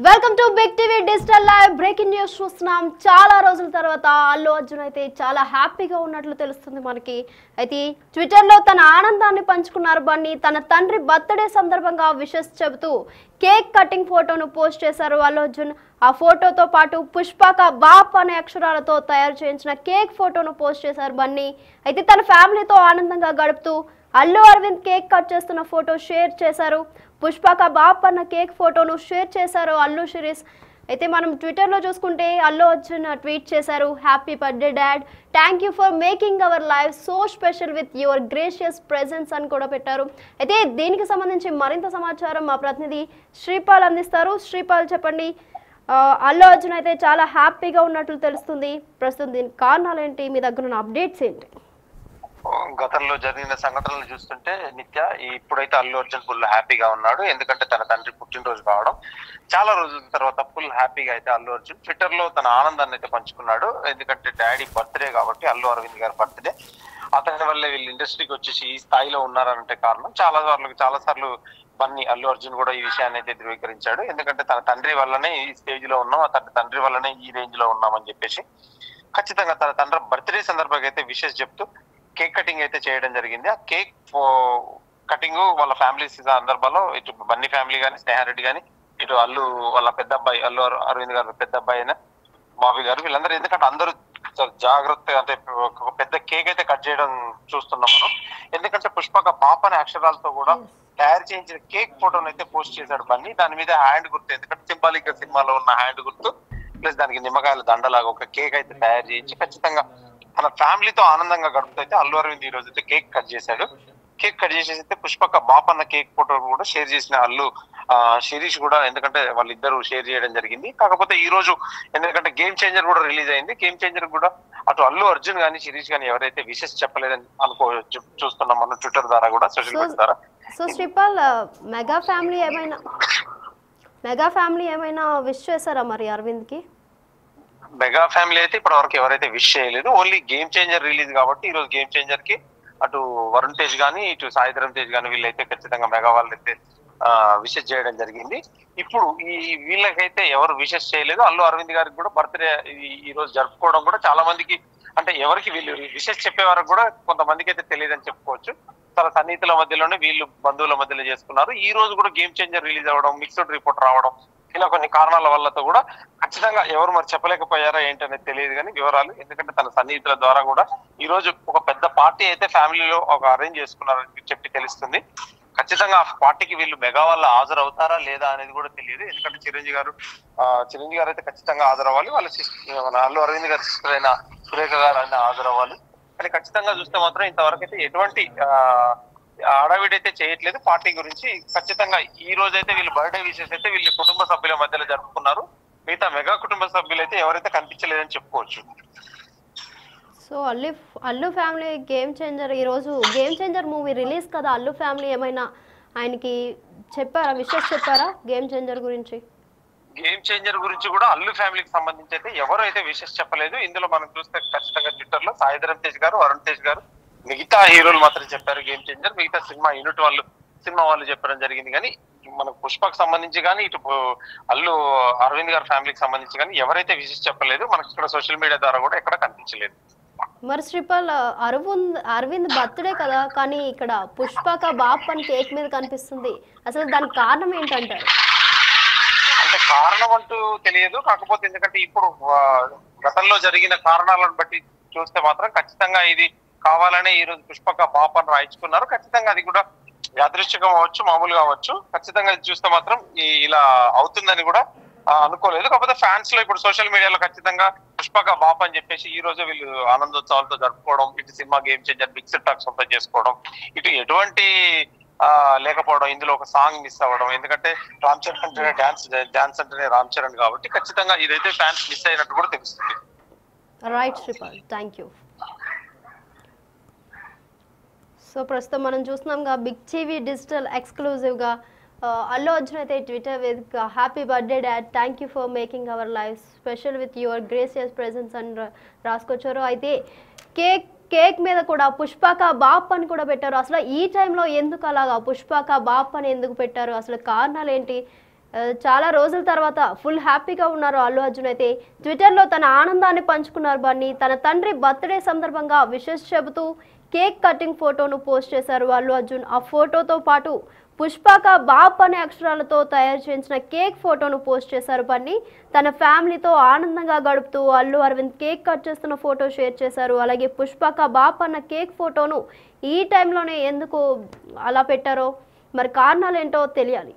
Welcome to big TV digital live. Breaking news చూస్తున్నాం. చాలా రోజుల తర్వాత అల్లు అర్జున్ అయితే చాలా హ్యాపీగా ఉన్నట్లు తెలుస్తుంది మనకి. అయితే ట్విట్టర్లో తన ఆనందాన్ని పంచుకున్నారు బన్నీ. తన తండ్రి బర్త్డే సందర్భంగా విషెస్ చెబుతూ కేక్ కటింగ్ ఫోటోను పోస్ట్ చేశారు అల్లు అర్జున్. ఆ ఫోటోతో పాటు పుష్పక బాప్ అనే అక్షరాలతో తయారు చేయించిన కేక్ ఫోటోను పోస్ట్ చేశారు బన్నీ. అయితే తన ఫ్యామిలీతో ఆనందంగా గడుపుతూ అల్లు అరవింద్ కేక్ కట్ చేస్తున్న ఫోటో షేర్ చేశారు. పుష్పక బాప్ అన్న కేక్ ఫోటోను షేర్ చేశారు అల్లు శిరీష్. అయితే మనం ట్విట్టర్లో చూసుకుంటే అల్లు అర్జున్ ట్వీట్ చేశారు, happy birthday dad, thank you for making our life so special with your gracious presence అని కూడా పెట్టారు. అయితే దీనికి సంబంధించి మరింత సమాచారం మా ప్రతినిధి శ్రీపాల్ అందిస్తారు. శ్రీపాల్ చెప్పండి, అల్లు అర్జున్ అయితే చాలా హ్యాపీగా ఉన్నట్లు తెలుస్తుంది. ప్రస్తుతం దీనికి కారణాలు ఏంటి, మీ దగ్గర ఉన్న అప్డేట్స్ ఏంటి? గతంలో జరిగిన సంఘటనలు చూస్తుంటే నిత్య ఇప్పుడైతే అల్లు అర్జున్ ఫుల్ హ్యాపీగా ఉన్నాడు. ఎందుకంటే తన తండ్రి పుట్టినరోజు కావడం, చాలా రోజుల తర్వాత ఫుల్ హ్యాపీగా అయితే అల్లు అర్జున్ ట్విట్టర్ లో తన ఆనందాన్ని అయితే పంచుకున్నాడు. ఎందుకంటే డాడీ బర్త్డే కాబట్టి, అల్లు అరవింద్ గారి బర్త్డే, అతని వల్లే వీళ్ళు ఇండస్ట్రీకి వచ్చేసి ఈ స్థాయిలో ఉన్నారంటే కారణం. చాలా సార్లు బన్నీ అల్లు అర్జున్ కూడా ఈ విషయాన్ని అయితే ధృవీకరించాడు. ఎందుకంటే తన తండ్రి వల్లనే ఈ స్టేజ్ లో ఉన్నాం, తన తండ్రి వల్లనే ఈ రేంజ్ లో ఉన్నామని చెప్పేసి ఖచ్చితంగా తన తండ్రి బర్త్డే సందర్భంగా అయితే విషెస్ చెప్తూ కేక్ కటింగ్ అయితే చేయడం జరిగింది. ఆ కేక్ కటింగ్ వాళ్ళ ఫ్యామిలీ సందర్భంలో ఇటు బన్నీ ఫ్యామిలీ కానీ, స్నేహారెడ్డి కానీ, ఇటు అల్లు వాళ్ళ పెద్ద అబ్బాయి అల్లు అరవింద్ గారు పెద్ద అబ్బాయి అయిన బాబీ గారు, వీళ్ళందరూ ఎందుకంటే అందరూ జాగ్రత్తగా అంటే ఒక పెద్ద కేక్ అయితే కట్ చేయడం చూస్తున్నాం మనం. ఎందుకంటే పుష్పక పాప అనే అక్షరాలతో కూడా తయారు చేయించిన కేక్ ఫోటోను అయితే పోస్ట్ చేశాడు బన్నీ. దాని మీద హ్యాండ్ గుర్తు, ఎందుకంటే సింబాలిక్ సినిమాలో ఉన్న హ్యాండ్ గుర్తు ప్లస్ దానికి నిమ్మకాయల దండలాగా ఒక కేక్ అయితే తయారు చేయించి ఖచ్చితంగా మన ఫ్యామిలీతో ఆనందంగా గడుపుతూ అయితే అల్లు అరవింద్ ఈ రోజు అయితే కేక్ కట్ చేశాడు. కేక్ కట్ చేసేసి అయితే పుష్పక బాప్ అన్న కేక్ ఫోటో కూడా షేర్ చేసిన అల్లు శిరీష్ కూడా, ఎందుకంటే వాళ్ళిద్దరు షేర్ చేయడం జరిగింది. కాకపోతే ఈ రోజు ఎందుకంటే గేమ్ చేంజర్ కూడా రిలీజ్ అయింది. గేమ్ చేంజర్ కూడా అటు అల్లు అర్జున్ కానీ శిరీష్ కానీ ఎవరైతే విషెస్ చెప్పలేదని చూస్తున్నాం మనం ట్విట్టర్ ద్వారా కూడా, సోషల్ మీడియా ద్వారా. సో శ్రీపాల్, మెగా ఫ్యామిలీ ఏమైనా విష్ చేశారా మరి అరవింద్ కి? మెగా ఫ్యామిలీ అయితే ఇప్పటి వరకు ఎవరైతే విష్ చేయలేదు. ఓన్లీ గేమ్ చేంజర్ రిలీజ్ కాబట్టి ఈ రోజు గేమ్ చేంజర్ కి అటు వరుణ్ తేజ్ గానీ, ఇటు సాయిధరం తేజ్ గానీ వీళ్ళైతే ఖచ్చితంగా మెగా వాళ్ళైతే విషెస్ చేయడం జరిగింది. ఇప్పుడు వీళ్ళకైతే ఎవరు విషెస్ చేయలేదు. అల్లు అరవింద్ గారికి కూడా బర్త్డే ఈ రోజు జరుపుకోవడం కూడా చాలా మందికి, అంటే ఎవరికి వీళ్ళు విషెస్ చెప్పే వరకు కూడా కొంతమందికి అయితే తెలియదని చెప్పుకోవచ్చు. చాలా సన్నిహితుల మధ్యలోనే వీళ్ళు బంధువుల మధ్యలో చేసుకున్నారు. ఈ రోజు కూడా గేమ్ చేంజర్ రిలీజ్ అవ్వడం, మిక్స్డ్ రిపోర్ట్ రావడం, ఇలా కొన్ని కారణాల వల్లతో కూడా ఖచ్చితంగా ఎవరు మరి చెప్పలేకపోయారా ఏంటనేది తెలియదు కానీ వివరాలు. ఎందుకంటే తన సన్నిహితుల ద్వారా కూడా ఈ రోజు ఒక పెద్ద పార్టీ అయితే ఫ్యామిలీలో ఒక అరేంజ్ చేసుకున్నారని చెప్పి తెలుస్తుంది. ఖచ్చితంగా ఆ పార్టీకి వీళ్ళు మెగా వల్ల హాజరవుతారా లేదా అనేది కూడా తెలియదు. ఎందుకంటే చిరంజీవి గారు అయితే ఖచ్చితంగా హాజరవ్వాలి. మన అల్లు అరవింద్ గారి సిస్టర్ అయిన సురేఖ గారు అయినా హాజరవ్వాలి. కానీ ఖచ్చితంగా చూస్తే మాత్రం ఇంతవరకు అయితే ఎటువంటి హడావిడైతే చేయట్లేదు పార్టీ గురించి. ఖచ్చితంగా ఈ రోజు అయితే వీళ్ళు బర్త్డే విషెస్ అయితే వీళ్ళు కుటుంబ సభ్యుల మధ్యలో జరుపుకున్నారు. మిగతా మెగా కుటుంబ సభ్యులు అయితే ఎవరైతే కనిపించలేదని చెప్పుకోవచ్చు. So Allu family game changer, ఈరోజు గేమ్ చేంజర్ మూవీ రిలీజ్ కదా, అల్లు ఫ్యామిలీ ఏమైనా ఆయనకి చెప్పారా, విషెస్ చెప్పారా గేమ్ చేంజర్ గురించి? గేమ్ చేంజర్ గురించి కూడా అల్లు ఫ్యామిలీకి సంబంధించి అయితే ఎవరు అయితే విషెస్ చెప్పలేదు. ఇందులో మనం చూస్తే ఖచ్చితంగా ట్విట్టర్ లో సాయిధరం తేజ్ గారు, వరుణ్ తేజ్ గారు, మిగతా హీరోలు మాత్రం చెప్పారు గేమ్ చేంజర్. మిగతా సినిమా వాళ్ళు చెప్పడం జరిగింది. కానీ మనకు పుష్పకు సంబంధించి కానీ, ఇటు అల్లు అరవింద్ గారి ఫ్యామిలీకి సంబంధించి కానీ ఎవరైతే విషెస్ చెప్పలేదు. మనకి ఇక్కడ సోషల్ మీడియా ద్వారా కూడా ఎక్కడ కనిపించలేదు. మరి శ్రీపాల్, అరవింద్ బర్త్డే కదా, కానీ ఇక్కడ పుష్పక బాప్ అని కేక్ మీద కనిపిస్తుంది. అసలు దానికి కారణం ఏంటంటారు? అంటే కారణం అంటూ తెలియదు. కాకపోతే ఎందుకంటే ఇప్పుడు గతంలో జరిగిన కారణాలను బట్టి చూస్తే మాత్రం ఖచ్చితంగా ఇది కావాలనే ఈ రోజు పుష్పక బాప్ అని రాయించుకున్నారు. ఖచ్చితంగా అది కూడా యాదృశ్చికం అవ్వచ్చు, మామూలుగా అవ్వచ్చు. ఖచ్చితంగా ఇది చూస్తే మాత్రం ఇలా అవుతుందని కూడా అనుకోలేదు. కాకపోతే ఫ్యాన్స్ లో ఇప్పుడు సోషల్ మీడియాలో ఖచ్చితంగా పుష్పక బాప్ అని చెప్పేసి ఈ రోజు వీళ్ళు ఆనందోత్సవాలతో జరుపుకోవడం, ఇటు cinema game changer mixed talk సొంతం చేసుకోవడం, ఇటు ఎటువంటి లేకపోవడం, ఇందులో ఒక సాంగ్ మిస్ అవ్వడం. ఎందుకంటే రామ్ చరణ్ అంటేనే డాన్స్ అంటేనే రామ్ చరణ్ కాబట్టి ఖచ్చితంగా ఇదైతే ఫ్యాన్స్ మిస్ అయినట్టు కూడా తెలుస్తుంది. Right Sripal, thank you. So ప్రస్తుతం మనం చూస్తున్నాంగా బిగ్ టీవీ డిజిటల్ ఎక్స్క్లూజివ్గా అల్లు అర్జున్ అయితే ట్విట్టర్ వేదికగా happy birthday dad, thank you for making our life special with your gracious presence అని రాసుకొచ్చారు. అయితే కేక్ మీద కూడా పుష్పక బాప్ అని కూడా పెట్టారు. అసలు ఈ టైంలో ఎందుకు అలాగా పుష్పక బాప్ అని ఎందుకు పెట్టారు, అసలు కారణాలు ఏంటి? చాలా రోజుల తర్వాత ఫుల్ హ్యాపీగా ఉన్నారు అల్లు అర్జున్. అయితే ట్విట్టర్లో తన ఆనందాన్ని పంచుకున్నారు బన్నీ. తన తండ్రి బర్త్డే సందర్భంగా విషెస్ చెబుతూ కేక్ కటింగ్ ఫోటోను పోస్ట్ చేశారు అల్లు అర్జున్. ఆ ఫోటోతో పాటు పుష్పక బాప్ అనే అక్షరాలతో తయారు చేయించిన కేక్ ఫోటోను పోస్ట్ చేశారు బన్నీ. తన ఫ్యామిలీతో ఆనందంగా గడుపుతూ అల్లు అరవింద్ కేక్ కట్ చేస్తున్న ఫోటో షేర్ చేశారు. అలాగే పుష్పక బాప్ అన్న కేక్ ఫోటోను ఈ టైంలోనే ఎందుకు అలా పెట్టారో మరి కారణాలు ఏంటో తెలియాలి.